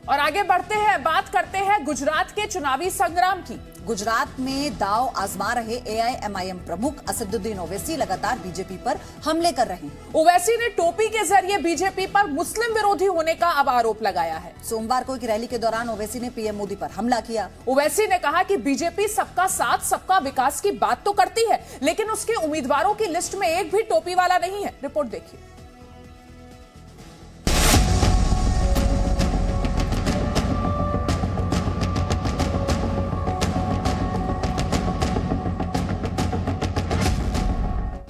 और आगे बढ़ते हैं, बात करते हैं गुजरात के चुनावी संग्राम की। गुजरात में दांव आजमा रहे एआईएमआईएम प्रमुख असदुद्दीन ओवैसी लगातार बीजेपी पर हमले कर रहे हैं। ओवैसी ने टोपी के जरिए बीजेपी पर मुस्लिम विरोधी होने का अब आरोप लगाया है। सोमवार को एक रैली के दौरान ओवैसी ने पीएम मोदी पर हमला किया। ओवैसी ने कहा कि बीजेपी सबका साथ सबका विकास की बात तो करती है, लेकिन उसके उम्मीदवारों की लिस्ट में एक भी टोपी वाला नहीं है। रिपोर्ट देखिए।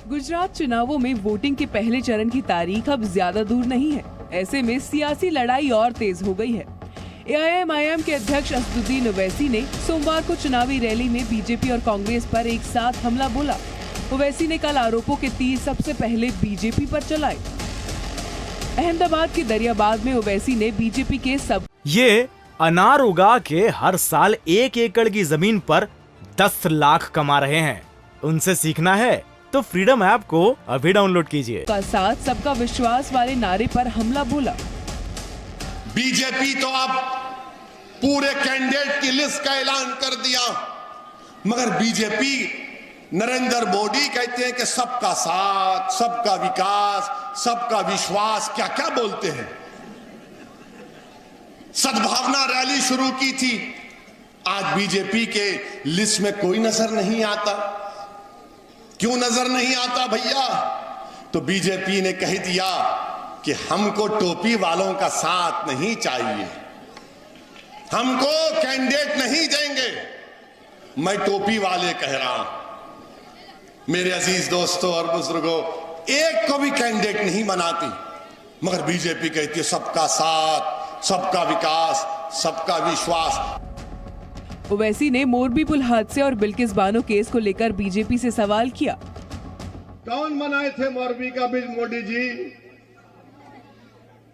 गुजरात चुनावों में वोटिंग के पहले चरण की तारीख अब ज्यादा दूर नहीं है। ऐसे में सियासी लड़ाई और तेज हो गई है। एआईएमआईएम के अध्यक्ष असदुद्दीन ओवैसी ने सोमवार को चुनावी रैली में बीजेपी और कांग्रेस पर एक साथ हमला बोला। ओवैसी ने कल आरोपों के तीर सबसे पहले बीजेपी पर चलाए। अहमदाबाद के दरियाबाद में ओवैसी ने बीजेपी के ये अनार उगा के हर साल 1 एकड़ की जमीन पर 10 लाख कमा रहे हैं। उनसे सीखना है तो फ्रीडम ऐप को अभी डाउनलोड कीजिए। का साथ सबका विश्वास वाले नारे पर हमला बोला। बीजेपी तो अब पूरे कैंडिडेट की लिस्ट का ऐलान कर दिया, मगर बीजेपी नरेंद्र मोदी कहते हैं कि सबका साथ, सबका विकास, सबका विश्वास, क्या क्या बोलते हैं। सद्भावना रैली शुरू की थी, आज बीजेपी के लिस्ट में कोई नजर नहीं आता। क्यों नजर नहीं आता भैया? तो बीजेपी ने कह दिया कि हमको टोपी वालों का साथ नहीं चाहिए, हमको कैंडिडेट नहीं देंगे। मैं टोपी वाले कह रहा हूं, मेरे अजीज दोस्तों और बुजुर्गों, एक को भी कैंडिडेट नहीं बनाती, मगर बीजेपी कहती है सबका साथ, सबका विकास, सबका विश्वास। ओवैसी ने मोरबी पुल हादसे और बिल्किस बानो केस को लेकर बीजेपी से सवाल किया। कौन बनाए थे मोरबी का बिल? मोदी जी।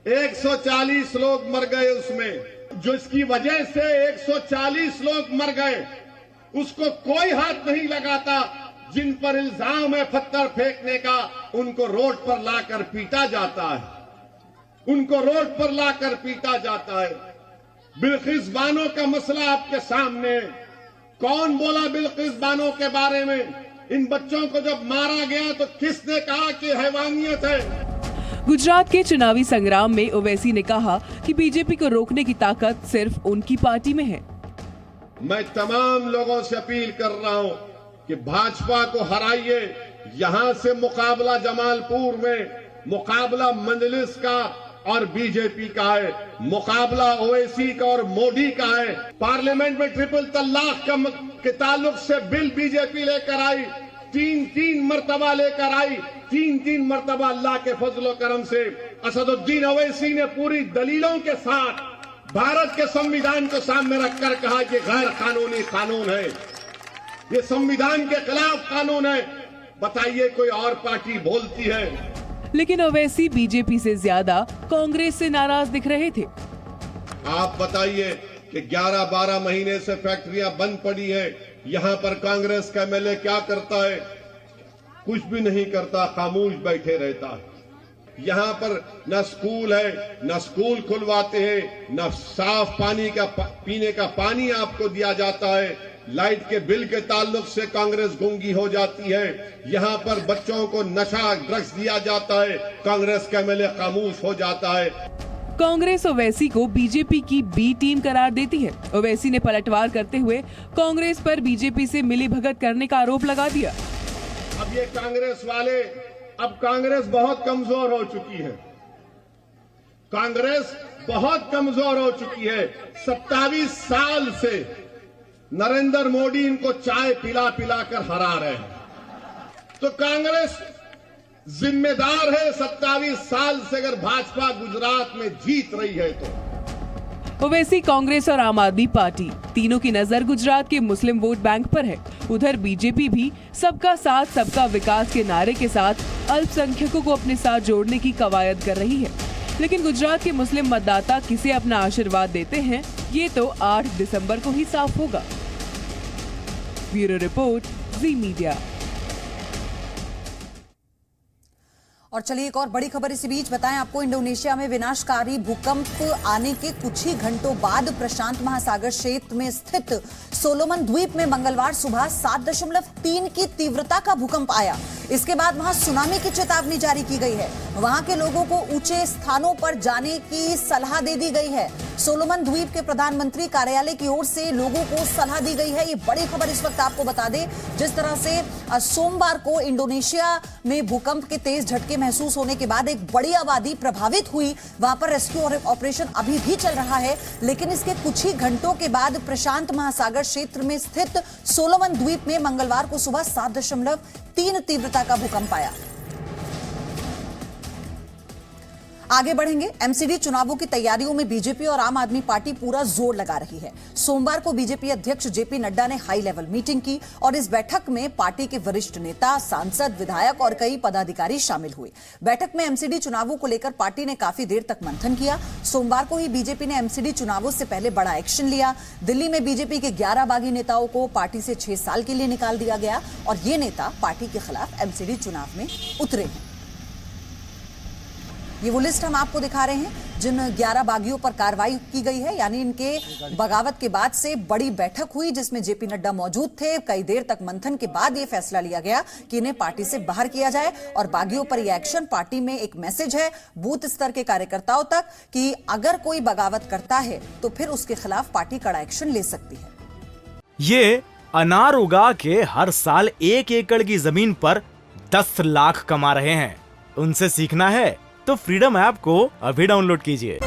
140 लोग मर गए उसमें, जिसकी वजह से 140 लोग मर गए, उसको कोई हाथ नहीं लगाता। जिन पर इल्जाम है पत्थर फेंकने का, उनको रोड पर लाकर पीटा जाता है, उनको रोड पर लाकर पीटा जाता है। बिल्किस बानो का मसला आपके सामने, कौन बोला बिल्किस बानो के बारे में? इन बच्चों को जब मारा गया तो किसने कहा कि हैवानियत है? गुजरात के चुनावी संग्राम में ओवैसी ने कहा कि बीजेपी को रोकने की ताकत सिर्फ उनकी पार्टी में है। मैं तमाम लोगों से अपील कर रहा हूं कि भाजपा को हराइए। यहां से मुकाबला जमालपुर में, मुकाबला मंजलिस का और बीजेपी का है, मुकाबला ओवैसी का और मोदी का है। पार्लियामेंट में ट्रिपल तलाक के ताल्लुक से बिल बीजेपी लेकर आई, तीन मर्तबा लेकर आई, तीन मर्तबा अल्लाह के फजलो करम से असदुद्दीन ओवैसी ने पूरी दलीलों के साथ भारत के संविधान को सामने रखकर कहा कि गैर कानूनी कानून है, ये संविधान के खिलाफ कानून है। बताइए कोई और पार्टी बोलती है? लेकिन ओवैसी बीजेपी से ज्यादा कांग्रेस से नाराज दिख रहे थे। आप बताइए कि 11-12 महीने से फैक्ट्रियां बंद पड़ी है, यहां पर कांग्रेस का एमएलए क्या करता है? कुछ भी नहीं करता, खामोश बैठे रहता है। यहां पर न स्कूल है, न स्कूल खुलवाते हैं, न साफ पानी का पीने का पानी आपको दिया जाता है। लाइट के बिल के ताल्लुक से कांग्रेस गूंगी हो जाती है। यहां पर बच्चों को नशा ड्रग्स दिया जाता है, कांग्रेस का एमएलए खामोश हो जाता है। कांग्रेस ओवैसी को बीजेपी की बी टीम करार देती है। ओवैसी ने पलटवार करते हुए कांग्रेस पर बीजेपी से मिलीभगत करने का आरोप लगा दिया। अब ये कांग्रेस वाले, अब कांग्रेस बहुत कमजोर हो चुकी है, कांग्रेस बहुत कमजोर हो चुकी है। 27 साल से नरेंद्र मोदी इनको चाय पिला पिला कर हरा रहे हैं, तो कांग्रेस जिम्मेदार है 27 साल से अगर भाजपा गुजरात में जीत रही है तो। ओवैसी, कांग्रेस और आम आदमी पार्टी तीनों की नजर गुजरात के मुस्लिम वोट बैंक पर है। उधर बीजेपी भी सबका साथ सबका विकास के नारे के साथ अल्पसंख्यकों को अपने साथ जोड़ने की कवायद कर रही है। लेकिन गुजरात के मुस्लिम मतदाता किसे अपना आशीर्वाद देते हैं, ये तो 8 दिसंबर को ही साफ होगा। ब्यूरो रिपोर्ट, जी मीडिया। और चलिए एक और बड़ी खबर इसी बीच बताएं आपको। इंडोनेशिया में विनाशकारी भूकंप आने के कुछ ही घंटों बाद प्रशांत महासागर क्षेत्र में स्थित सोलोमन द्वीप में मंगलवार सुबह 7.3 की तीव्रता का भूकंप आया। इसके बाद वहां सुनामी की चेतावनी जारी की गई है। वहां के लोगों को ऊंचे स्थानों पर जाने की सलाह दे दी गई है। सोलोमन द्वीप के प्रधानमंत्री कार्यालय की ओर से लोगों को सलाह दी गई है। ये बड़ी खबर इस वक्त आपको बता दें, जिस तरह से सोमवार को इंडोनेशिया में भूकंप के तेज झटके महसूस होने के बाद एक बड़ी आबादी प्रभावित हुई। वहां पर रेस्क्यू ऑपरेशन अभी भी चल रहा है, लेकिन इसके कुछ ही घंटों के बाद प्रशांत महासागर क्षेत्र में स्थित सोलोमन द्वीप में मंगलवार को सुबह 7.3 तीव्रता का भूकंप आया। आगे बढ़ेंगे। एमसीडी चुनावों की तैयारियों में बीजेपी और आम आदमी पार्टी पूरा जोर लगा रही है। सोमवार को बीजेपी अध्यक्ष जेपी नड्डा ने हाई लेवल मीटिंग की और इस बैठक में पार्टी के वरिष्ठ नेता, सांसद, विधायक और कई पदाधिकारी शामिल हुए। बैठक में एमसीडी चुनावों को लेकर पार्टी ने काफी देर तक मंथन किया। सोमवार को ही बीजेपी ने एमसीडी चुनावों से पहले बड़ा एक्शन लिया। दिल्ली में बीजेपी के 11 बागी नेताओं को पार्टी से 6 साल के लिए निकाल दिया गया और ये नेता पार्टी के खिलाफ एमसीडी चुनाव में उतरे हैं। ये वो लिस्ट हम आपको दिखा रहे हैं जिन 11 बागियों पर कार्रवाई की गई है, यानी इनके बगावत के बाद से बड़ी बैठक हुई जिसमें जेपी नड्डा मौजूद थे। कई देर तक मंथन के बाद ये फैसला लिया गया कि इन्हें पार्टी से बाहर किया जाए और बागियों पर यह एक्शन पार्टी में एक मैसेज है बूथ स्तर के कार्यकर्ताओं तक कि अगर कोई बगावत करता है तो फिर उसके खिलाफ पार्टी कड़ा एक्शन ले सकती है। ये अनार उगा के हर साल 1 एकड़ की जमीन पर 10 लाख कमा रहे हैं। उनसे सीखना है तो फ्रीडम ऐप को अभी डाउनलोड कीजिए।